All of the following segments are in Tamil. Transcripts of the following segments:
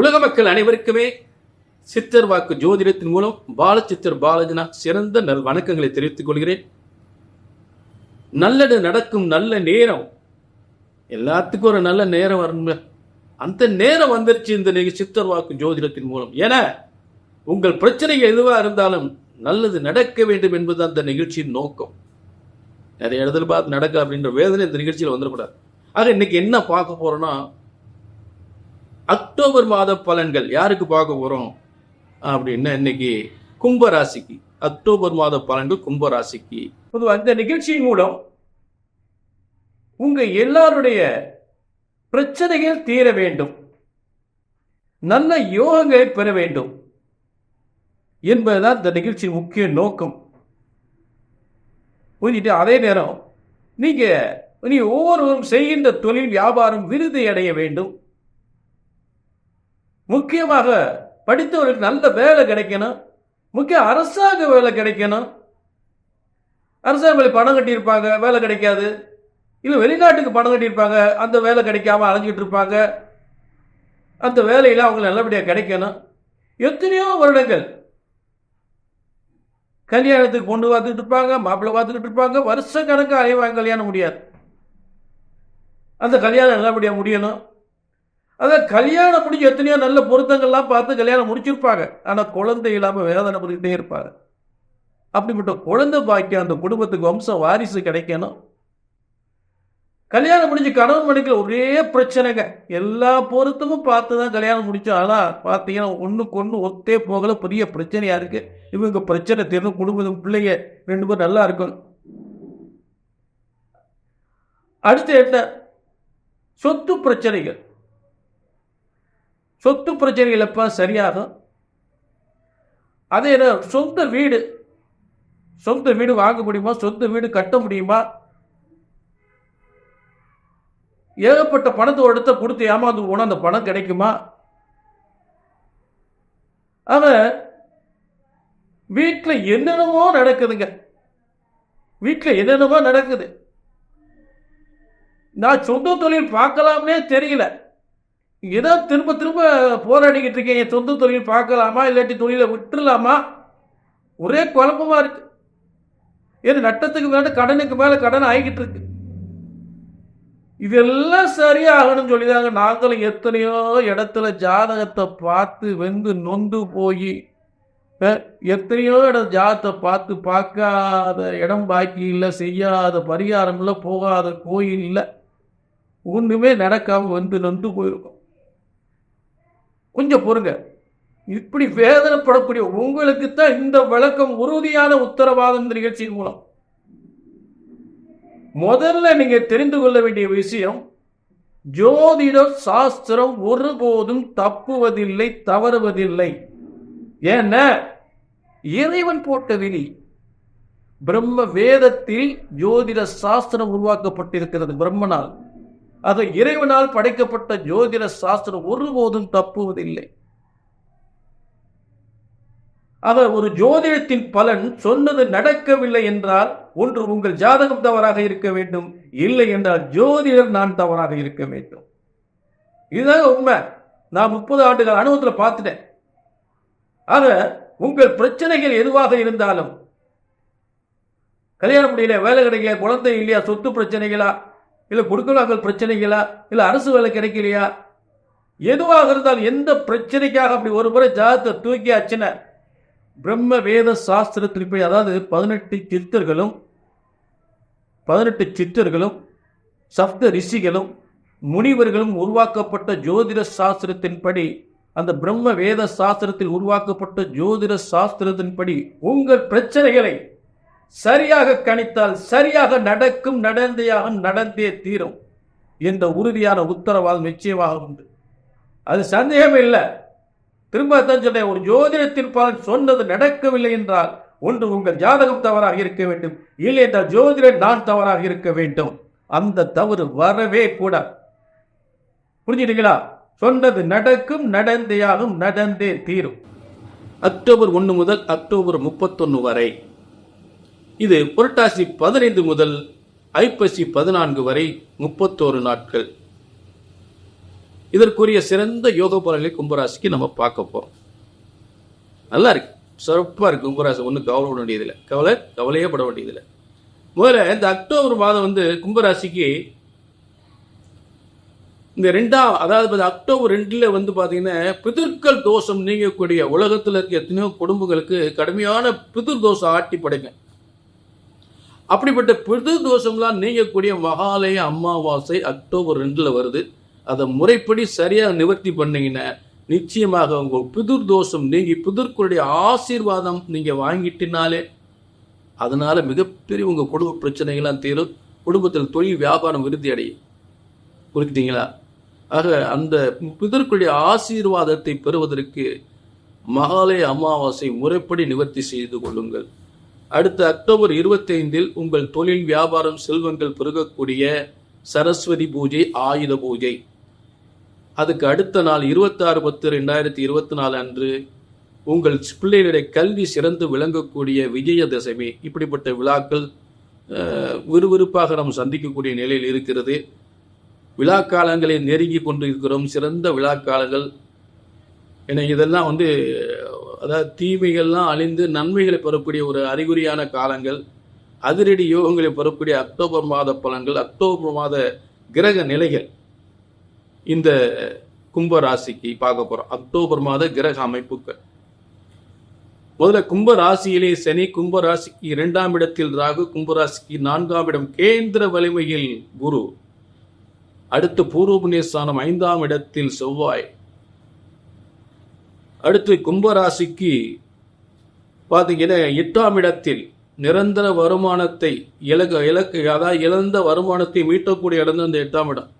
உலக மக்கள் அனைவருக்குமே சித்தர் வாக்கு ஜோதிடத்தின் மூலம் பாலச்சித்தர் பாலாஜினா சிறந்த நல் வணக்கங்களை தெரிவித்துக் கொள்கிறேன். நல்லது நடக்கும் நல்ல நேரம், எல்லாத்துக்கும் ஒரு நல்ல நேரம் வரணும். அந்த நேரம் வந்துருச்சு இந்த சித்தர் வாக்கு ஜோதிடத்தின் மூலம். ஏன்னா உங்கள் பிரச்சனைகள் எதுவாக இருந்தாலும் நல்லது நடக்க வேண்டும் என்பது அந்த நிகழ்ச்சியின் நோக்கம். நிறைய இடத்துல பார்த்து நடக்க அப்படின்ற வேதனை இந்த நிகழ்ச்சியில் வந்துடக்கூடாது. ஆக இன்னைக்கு என்ன பார்க்க போறோம்னா, அக்டோபர் மாத பலன்கள் யாருக்கு பார்க்க போறோம் அப்படின்னா, இன்னைக்கு கும்பராசிக்கு அக்டோபர் மாத பலன்கள் கும்பராசிக்கு. பொதுவாக இந்த நிகழ்ச்சியின் மூலம் உங்க எல்லாருடைய பிரச்சனைகள் தீர வேண்டும், நல்ல யோகங்களை பெற வேண்டும் என்பதுதான் இந்த நிகழ்ச்சியின் முக்கிய நோக்கம். புரிஞ்சுட்டு அதே நேரம் நீ ஒவ்வொருவரும் செய்கின்ற தொழில் வியாபாரம் விருதை அடைய வேண்டும். முக்கியமாக படித்தவர்களுக்கு நல்ல வேலை கிடைக்கணும். முக்கிய அரசாங்க வேலை கிடைக்கணும். அரசாங்க வேலை பணம் கட்டியிருப்பாங்க, வேலை கிடைக்காது. இல்லை வெளிநாட்டுக்கு பணம் கட்டியிருப்பாங்க, அந்த வேலை கிடைக்காம அலைஞ்சிட்டு இருப்பாங்க. அந்த வேலையில் அவங்க நல்லபடியாக கிடைக்கணும். எத்தனையோ வருடங்கள் கல்யாணத்துக்கு பொண்ணு பார்த்துக்கிட்டு இருப்பாங்க, மாப்பிள்ளை பார்த்துக்கிட்டு இருப்பாங்க, வருஷ கணக்காக அலைவாங்க, கல்யாணம் முடியாது. அந்த கல்யாணம் நல்லபடியாக முடியணும். அதான் கல்யாணம் முடிஞ்சு எத்தனையோ நல்ல பொருத்தங்கள்லாம் பார்த்து கல்யாணம் முடிச்சிருப்பாங்க. ஆனால் குழந்தை இல்லாமல் வேதனை பண்ணிக்கிட்டே இருப்பாங்க. அப்படிப்பட்ட குழந்தை பாக்கியம் அந்த குடும்பத்துக்கு வம்ச வாரிசு கிடைக்கணும். கல்யாணம் முடிஞ்சு கணவன் மனைவிக்கு ஒரே பிரச்சனைங்க. எல்லா பொருத்தமும் பார்த்து தான் கல்யாணம் முடிச்சோம். ஆனால் பார்த்தீங்கன்னா ஒன்றுக்கு ஒன்று ஒத்தே போகல, பெரிய பிரச்சனையாக இருக்கு. இவங்க பிரச்சனை தெரியும், குடும்பம் பிள்ளைங்க 2 பேரும் நல்லா இருக்கணும். அடுத்து என்ன? சொத்து பிரச்சனைகள். சொத்து பிரச்சனைகள் எப்ப சரியாகும்? அதே சொந்த வீடு வாங்க முடியுமா? சொந்த வீடு கட்ட முடியுமா? ஏகப்பட்ட பணத்தை எடுத்த கொடுத்து ஏமாந்து போனா அந்த பணம் கிடைக்குமா? அவன் வீட்டில் என்னென்னமோ நடக்குதுங்க. வீட்டில் என்னென்னமோ நடக்குது. நான் சொந்த தொழில் பார்க்கலாம்னே தெரியல. ஏதோ திரும்ப திரும்ப போராடிக்கிட்டு இருக்கேன். என் சொந்த தொழில் பார்க்கலாமா இல்லாட்டி தொழிலை விட்டுலாமா? ஒரே குழப்பமா இருக்கு. ஏன்னா நட்டத்துக்கு மேல கடனுக்கு மேல கடன் ஆகிக்கிட்டு இருக்கு. இதெல்லாம் சரியாகணும்னு சொல்லிதாங்க நாங்களும் எத்தனையோ இடத்துல ஜாதகத்தை பார்த்து வெந்து நொந்து போய், எத்தனையோ இடம் ஜாதகத்தை பார்த்து பார்க்காத இடம் பாக்கி இல்லை, செய்யாத பரிகாரம் இல்லை, போகாத கோயில் இல்லை, ஒன்றுமே நடக்காம வந்து நொந்து போயிருக்கோம். கொஞ்சம் பொறுங்க. இப்படி வேதனைப்படக்கூடிய உங்களுக்கு தான் இந்த விளக்கம் உறுதியான உத்தரவாதம் இந்த நிகழ்ச்சியின் மூலம். முதல்ல நீங்க தெரிந்து கொள்ள வேண்டிய விஷயம், ஜோதிட சாஸ்திரம் ஒருபோதும் தப்புவதில்லை, தவறுவதில்லை. ஏன்னா இறைவன் போட்ட விதி. பிரம்ம வேதத்தில் ஜோதிட சாஸ்திரம் உருவாக்கப்பட்டிருக்கிறது பிரம்மனால். அது இறைவனால் படைக்கப்பட்ட ஜோதிட சாஸ்திரம் ஒருபோதும் தப்புவதில்லை. அவர் ஒரு ஜோதிடத்தின் பலன் சொன்னது நடக்கவில்லை என்றால் ஒன்று உங்கள் ஜாதகம் தவறாக இருக்க வேண்டும், இல்லை என்றால் ஜோதிடர் நான் தவறாக இருக்க வேண்டும். இதுதான் உண்மை. நான் 30 ஆண்டுகள் அனுபவத்தில் பார்த்துட்டேன். ஆக உங்கள் பிரச்சனைகள் எதுவாக இருந்தாலும், கல்யாணம் முடியல, வேலை கிடைக்கல, குழந்தை இல்லையா, சொத்து பிரச்சனைகளா, இல்லை கொடுக்கலாக்கள் பிரச்சனைகளா, இல்லை அரசு வேலை கிடைக்கலையா, எதுவாக இருந்தால் எந்த பிரச்சனைக்காக அப்படி ஒரு முறை ஜாதகத்தை தூக்கியாச்சுன்னா பிரம்ம வேத சாஸ்திரத்தில் போய், அதாவது 18 சித்தர்களும் சப்த ரிஷிகளும் முனிவர்களும் உருவாக்கப்பட்ட ஜோதிட சாஸ்திரத்தின்படி, அந்த பிரம்ம வேத சாஸ்திரத்தில் உருவாக்கப்பட்ட ஜோதிட சாஸ்திரத்தின்படி உங்கள் பிரச்சனைகளை சரியாக கணித்தால் சரியாக நடக்கும், நடந்தே தீரும் என்ற உறுதியான உத்தரவாதம் நிச்சயமாக உண்டு. அது சந்தேகமே இல்லை. திரும்ப சொன்னேன், ஒரு ஜோதிடத்தின் பலன் சொன்னது நடக்கவில்லை என்றால் ஒன்று உங்கள் ஜாதகம் தவறாக இருக்க வேண்டும், இல்லை என்றால் ஜோதிடர் நான் தவறாக இருக்க வேண்டும். அந்த தவறு வரவே கூடாது. புரிஞ்சுட்டீங்களா? சொன்னது நடக்கும், நடந்தே தீரும். அக்டோபர் 1 முதல் அக்டோபர் 31 வரை. இது புரட்டாசி 15 முதல் ஐப்பசி 14 வரை 31 நாட்கள். இதற்குரிய சிறந்த யோக பலன்களை கும்பராசிக்கு நம்ம பார்க்க போறோம். நல்லா இருக்கு, சிறப்பா இருக்கு. கும்பராசி ஒன்றும் கவலைப்பட வேண்டியதில்லை, கவலையே பட வேண்டியதில்லை. முதல்ல இந்த அக்டோபர் மாதம் கும்பராசிக்கு இந்த அதாவது அக்டோபர் 2 பார்த்தீங்கன்னா பிதர்கள் தோஷம் நீங்கக்கூடிய, உலகத்தில் இருக்க எத்தனையோ குடும்பங்களுக்கு கடுமையான பிதிர் தோஷம் ஆட்டி படைங்க. அப்படிப்பட்ட பிதிர் தோஷம்லாம் நீங்கக்கூடிய மகாலய அமாவாசை அக்டோபர் 2 வருது. அதை முறைப்படி சரியாக நிவர்த்தி பண்ணீங்கன்னா நிச்சயமாக உங்கள் பிதிர் தோஷம் நீங்கி பிதர்களுடைய ஆசீர்வாதம் நீங்கள் வாங்கிட்டினாலே அதனால மிகப்பெரிய உங்கள் குடும்ப பிரச்சனைகள்லாம் தீரும். குடும்பத்தில் தொழில் வியாபாரம் விருத்தி அடையும். புரிஞ்சுட்டீங்களா? ஆக அந்த பிதர்களுடைய ஆசீர்வாதத்தை பெறுவதற்கு மகாலய அமாவாசை முறைப்படி நிவர்த்தி செய்து கொள்ளுங்கள். அடுத்த அக்டோபர் 25 உங்கள் தொழில் வியாபாரம் செல்வங்கள் பெருகக்கூடிய சரஸ்வதி பூஜை, ஆயுத பூஜை. அதுக்கு அடுத்த நாள் 26/10/2024 அன்று உங்கள் பிள்ளைகளுடைய கல்வி சிறந்து விளங்கக்கூடிய விஜயதசமி. இப்படிப்பட்ட விழாக்கள் விறுவிறுப்பாக நாம் சந்திக்கக்கூடிய நிலையில் இருக்கிறது. விழா காலங்களை நெருங்கி கொண்டு இருக்கிறோம். சிறந்த விழா காலங்கள் என இதெல்லாம் அதாவது தீமைகள்லாம் அழிந்து நன்மைகளை பெறக்கூடிய ஒரு அறிகுறியான காலங்கள். அதிரடி யோகங்களை பெறக்கூடிய அக்டோபர் மாத பலன்கள், அக்டோபர் மாத கிரக நிலைகள் இந்த கும்பராசிக்கு பார்க்க போறோம். அக்டோபர் மாத கிரக அமைப்புகள். முதல்ல கும்பராசியிலே சனி, கும்பராசிக்கு 2ஆம் இடத்தில் ராகு, கும்பராசிக்கு 4ஆம் இடம் கேந்திர வலிமையில் குரு. அடுத்து பூர்வ புண்ணியஸ்தானம் 5ஆம் இடத்தில் செவ்வாய். அடுத்து கும்பராசிக்கு பார்த்தீங்கன்னா 8ஆம் இடத்தில் நிரந்தர வருமானத்தை அதாவது இழந்த வருமானத்தை மீட்டக்கூடிய இடம் அந்த 8ஆம் இடம்.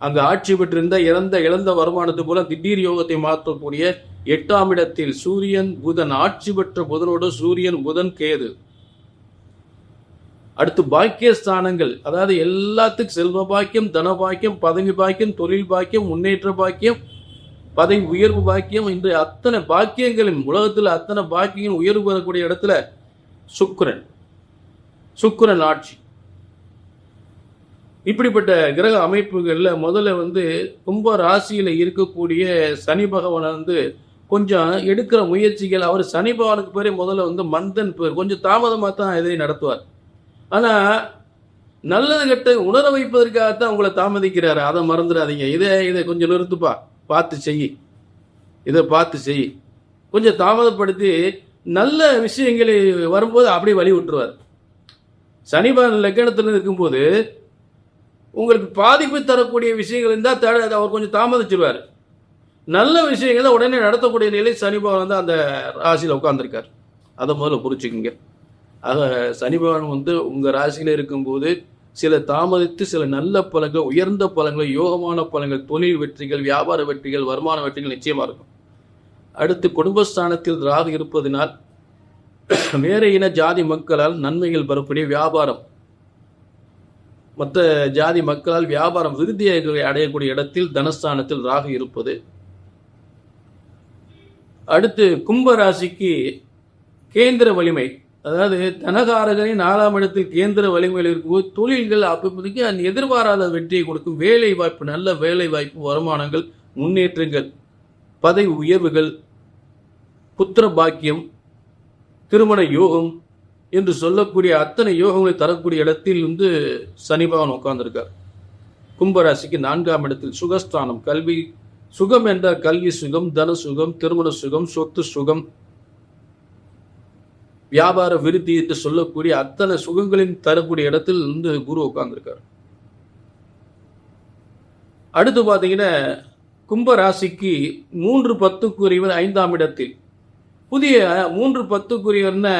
அங்கு ஆட்சி பெற்றிருந்த இழந்த வருமானத்தை போல திடீர் யோகத்தை மாற்றக்கூடிய 8ஆம் இடத்தில் சூரியன் புதன், ஆட்சி பெற்ற புதனோடு சூரியன் புதன் கேது. அடுத்து பாக்கியஸ்தானங்கள், அதாவது எல்லாத்துக்கும் செல்வ பாக்கியம், தன பாக்கியம், பதவி பாக்கியம், தொழில் பாக்கியம், முன்னேற்ற பாக்கியம், பதவி உயர்வு பாக்கியம். இன்று அத்தனை பாக்கியங்களும் உலகத்தில் அத்தனை பாக்கியங்களும் உயர்வு பெறக்கூடிய இடத்துல சுக்கிரன் ஆட்சி. இப்படிப்பட்ட கிரக அமைப்புகள்ல முதல்ல கும்ப ராசியில இருக்கக்கூடிய சனி பகவான் கொஞ்சம் எடுக்கிற முயற்சிகள், அவர் சனி பகவானுக்கு பேரே முதல்ல மந்தன் பேர், கொஞ்சம் தாமதமாக தான் இதை நடத்துவார். ஆனா நல்லது கெட்ட உணர வைப்பதற்காகத்தான் உங்களை தாமதிக்கிறாரு. அதை மறந்துடாதீங்க. இதை கொஞ்சம் நிறுத்துப்பா, இதை பார்த்து செய், கொஞ்சம் தாமதப்படுத்தி நல்ல விஷயங்களை வரும்போது அப்படியே வழி விட்டுருவார். சனி பகவான் லக்கணத்தில் இருக்கும்போது உங்களுக்கு பாதிப்பு தரக்கூடிய விஷயங்கள் இருந்தால் அவர் கொஞ்சம் தாமதிச்சிருவார். நல்ல விஷயங்களை உடனே நடத்தக்கூடிய நிலை சனி பகவான் அந்த ராசியில் உட்கார்ந்துருக்கார். அதை முதல்ல புரிச்சுக்குங்க. ஆக சனி பகவான் உங்கள் ராசியில் இருக்கும்போது சில தாமதித்து சில நல்ல பலன்கள், உயர்ந்த பலன்கள், யோகமான பலன்கள், தொழில் வெற்றிகள், வியாபார வெற்றிகள், வருமான வெற்றிகள் நிச்சயமாக இருக்கும். அடுத்து குடும்பஸ்தானத்தில் ராகு இருப்பதனால் வேற இன ஜாதி மக்களால் நன்மைகள் பெறக்கூடிய வியாபாரம், மற்ற ஜாதி மக்களால் வியாபாரம் விருத்தியை அடையக்கூடிய இடத்தில் தனஸ்தானத்தில் ராகு இருப்பது. அடுத்து கும்பராசிக்கு கேந்திர வலிமை, அதாவது தனகாரகரின் 4ஆம் இடத்தில் கேந்திர வலிமையில் இருக்கும்போது தொழில்கள் அப்போதைக்கு எதிர்பாராத வெற்றியை கொடுக்கும். வேலை வாய்ப்பு, நல்ல வேலை வாய்ப்பு, வருமானங்கள், முன்னேற்றங்கள், பதவி உயர்வுகள், புத்திர பாக்கியம், திருமண யோகம் என்று சொல்லக்கூடிய அத்தனை யோகங்களை தரக்கூடிய இடத்தில் சனி பகவான் உட்கார்ந்திருக்கார். கும்பராசிக்கு 4ஆம் இடத்தில் சுகஸ்தானம், கல்வி சுகம் என்றால் கல்வி சுகம், தன சுகம், திருமண சுகம், சொத்து சுகம், வியாபார விருத்தி என்று சொல்லக்கூடிய அத்தனை சுகங்களின் தரக்கூடிய இடத்தில் குரு உட்கார்ந்திருக்கார். அடுத்து பார்த்தீங்கன்னா கும்பராசிக்கு 3/10 5ஆம் இடத்தில் புதிய 3/10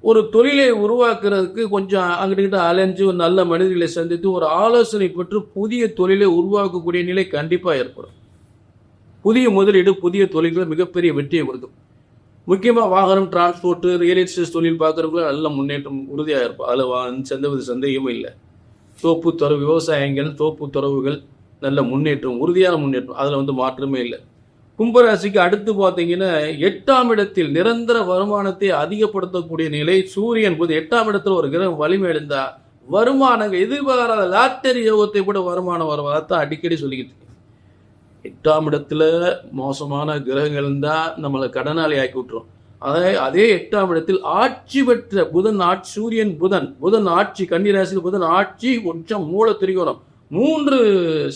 ஒரு தொழிலை உருவாக்குறதுக்கு கொஞ்சம் அங்கிட்ட அலைஞ்சு ஒரு நல்ல மனிதர்களை சந்தித்து ஒரு ஆலோசனை பெற்று புதிய தொழிலை உருவாக்கக்கூடிய நிலை கண்டிப்பாக ஏற்படும். புதிய முதலீடு, புதிய தொழில்கள் மிகப்பெரிய வெற்றியை கொடுக்கும். முக்கியமாக வாகனம், டிரான்ஸ்போர்ட், ரியல் எஸ்டேட் தொழில் பார்க்குறவங்களும் நல்ல முன்னேற்றம் உறுதியாக இருக்கும். அதில் எந்தவித சந்தேகமும் இல்லை. தோப்பு துறவு விவசாயங்கள், தோப்பு துறவுகள் நல்ல முன்னேற்றம், உறுதியான முன்னேற்றம், அதில் மாற்றமே இல்லை. கும்பராசிக்கு அடுத்து பார்த்தீங்கன்னா 8ஆம் இடத்தில் நிரந்தர வருமானத்தை அதிகப்படுத்தக்கூடிய நிலை சூரியன் போது 8ஆம் இடத்துல ஒரு கிரகம் வலிமை எழுந்தா வருமானங்கள் எதிர்பாராத லாட்டரி யோகத்தை கூட வருமானம் வரும். அதைத்தான் அடிக்கடி சொல்லிக்கிட்டு இருக்கேன். 8ஆம் இடத்துல மோசமான கிரகங்கள் தான் நம்மளை கடனாளி ஆக்கி விட்டுரும். அதே 8ஆம் இடத்தில் ஆட்சி பெற்ற புதன் ஆட்சி, சூரியன் புதன் ஆட்சி, கன்னிராசியில் புதன் ஆட்சி, உச்சம், மூல திரிகோணம் 3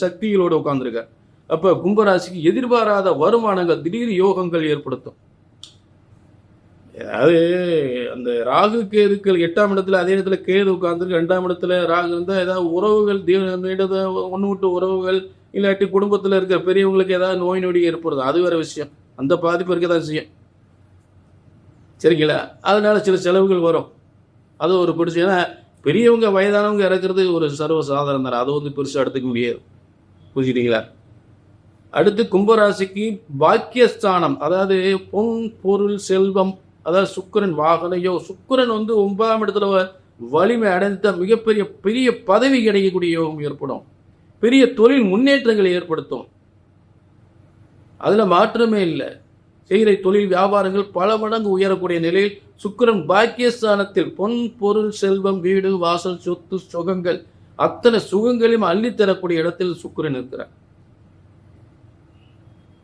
சக்திகளோடு உட்கார்ந்துருக்கார். அப்ப கும்பராசிக்கு எதிர்பாராத வருமானங்கள், திடீர் யோகங்கள் ஏற்படுத்தும். அதாவது அந்த ராகு கேதுக்கள் 8ஆம் இடத்துல, அதே இடத்துல கேது உட்கார்ந்துருக்கு. 2ஆம் இடத்துல ராகு இருந்தால் ஏதாவது உறவுகள், ஒன்று விட்டு உறவுகள், இல்லாட்டி குடும்பத்தில் இருக்கிற பெரியவங்களுக்கு ஏதாவது நோய் நொடி ஏற்படுது, அது வேற விஷயம். அந்த பாதிப்பு இருக்க தான் செய்யும். சரிங்களா? அதனால சில செலவுகள் வரும். அது ஒரு பெருசு. ஏன்னா பெரியவங்க வயதானவங்க இறக்குறது ஒரு சர்வ சாதாரணம் தான். அதை வந்து பெருசாக எடுத்துக்க முடியாது. புரிஞ்சுட்டீங்களா? அடுத்து கும்பராசிக்கு பாக்கியஸ்தானம், அதாவது பொன் பொருள் செல்வம், அதாவது சுக்கிரன் வாகனையோ, சுக்கிரன் வந்து 9ஆம் இடத்துல வலிமை அடைந்த பெரிய பதவி கிடைக்கக்கூடிய யோகம் ஏற்படும். பெரிய தொழில் முன்னேற்றங்களை ஏற்படுத்தும். அதுல மாற்றமே இல்லை. செய்கிற தொழில் வியாபாரங்கள் பல மடங்கு உயரக்கூடிய நிலையில் சுக்கிரன் பாக்கியஸ்தானத்தில் பொன் பொருள் செல்வம் வீடு வாசல் சொத்து சுகங்கள் அத்தனை சுகங்களையும் அள்ளித்தரக்கூடிய இடத்தில் சுக்கிரன் இருக்கிறார்.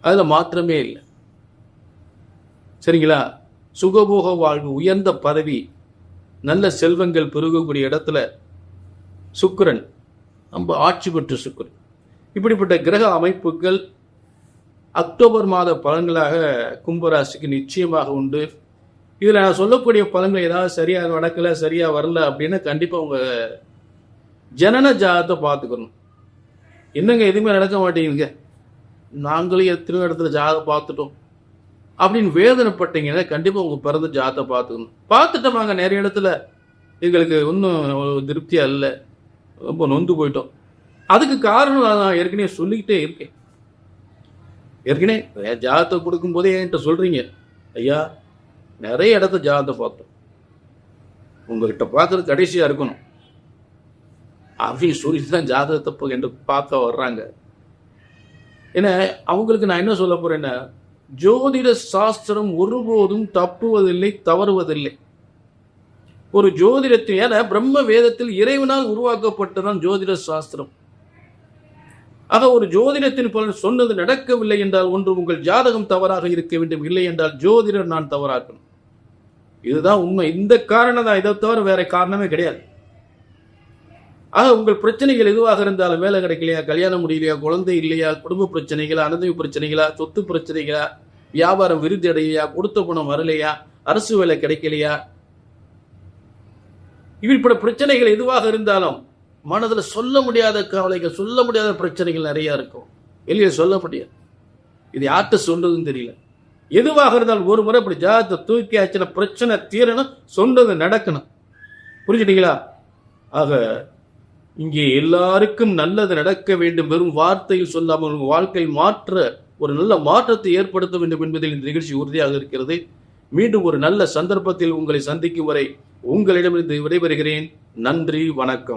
அதுல மாற்றமே இல்லை. சரிங்களா? சுகபோக வாழ்வு, உயர்ந்த பதவி, நல்ல செல்வங்கள் பெருகக்கூடிய இடத்துல சுக்கிரன், நம்ம ஆட்சி பெற்ற சுக்கிரன். இப்படிப்பட்ட கிரக அமைப்புகள் அக்டோபர் மாத பலன்களாக கும்பராசிக்கு நிச்சயமாக உண்டு. இதில் நான் சொல்லக்கூடிய பலன்கள் ஏதாவது சரியாக நடக்கலை, சரியாக வரல அப்படின்னா கண்டிப்பாக உங்கள் ஜனன ஜாதகத்தை பார்த்துக்கணும். என்னங்க எதுவுமே நடக்க மாட்டேங்குங்க, நாங்களே எத்தனை இடத்துல ஜாதகம் பார்த்துட்டோம் அப்படின்னு வேதனைப்பட்டீங்கன்னா கண்டிப்பாக உங்கள் பிறந்த ஜாதகத்தை பார்த்துக்கணும். பார்த்துட்டோமாங்க நிறைய இடத்துல எங்களுக்கு ஒன்றும் திருப்தியாக இல்லை, ரொம்ப நொந்து போயிட்டோம். அதுக்கு காரணம் நான் ஏற்கனவே சொல்லிக்கிட்டே இருக்கேன். ஏற்கனவே ஜாதகத்தை கொடுக்கும் போதே என்கிட்ட சொல்றீங்க, ஐயா நிறைய இடத்த ஜாதகத்தை பார்த்தோம், உங்ககிட்ட பார்க்கறது கடைசியா இருக்கணும் அப்படின்னு சொல்லிட்டு தான் ஜாதகத்தை என்று பார்க்க வர்றாங்க. ஏன்னா அவங்களுக்கு நான் என்ன சொல்ல போறேன்னா, ஜோதிட சாஸ்திரம் ஒருபோதும் தப்புவதில்லை, தவறுவதில்லை. ஒரு ஜோதிடத்தில், ஏன்னா பிரம்ம வேதத்தில் இறைவனால் உருவாக்கப்பட்டதான் ஜோதிட சாஸ்திரம். ஆக ஒரு ஜோதிடத்தின் பலன் சொன்னது நடக்கவில்லை என்றால் ஒன்று உங்கள் ஜாதகம் தவறாக இருக்க வேண்டும், இல்லை என்றால் ஜோதிடர் நான் தவறாக்கணும். இதுதான் உண்மை. இந்த காரணம் தான், இதை தவிர வேற காரணமே கிடையாது. ஆக உங்கள் பிரச்சனைகள் எதுவாக இருந்தாலும், வேலை கிடைக்கலையா, கல்யாணம் முடியலையா, குழந்தை இல்லையா, குடும்ப பிரச்சனைகளா, அனுபவ பிரச்சனைகளா, சொத்து பிரச்சனைகளா, வியாபாரம் விருத்தி அடையலையா, கொடுத்த பணம் வரலையா, அரசு வேலை கிடைக்கலையா, இப்படிப்பட்ட பிரச்சனைகள் எதுவாக இருந்தாலும் மனதில் சொல்ல முடியாத கவலைகள், சொல்ல முடியாத பிரச்சனைகள் நிறைய இருக்கும். வெளியே சொல்ல முடியாது. இது யார்கிட்ட சொல்றதுன்னு தெரியல. எதுவாக இருந்தாலும் ஒரு முறை இப்படி ஜாதகத்தை தூக்கி ஆச்சுன்னா பிரச்சனை தீரணும், சொன்னது நடக்கணும். புரிஞ்சுட்டீங்களா? ஆக இங்கே எல்லாருக்கும் நல்லது நடக்க வேண்டும், வெறும் வார்த்தையில் சொல்லாமல் வாழ்க்கையில் மாற்ற, ஒரு நல்ல மாற்றத்தை ஏற்படுத்த வேண்டும் என்பதில் இந்த நிகழ்ச்சி உறுதியாக இருக்கிறது. மீண்டும் ஒரு நல்ல சந்தர்ப்பத்தில் உங்களை சந்திக்கும் வரை உங்களிடமிருந்து விடைபெறுகிறேன். நன்றி, வணக்கம்.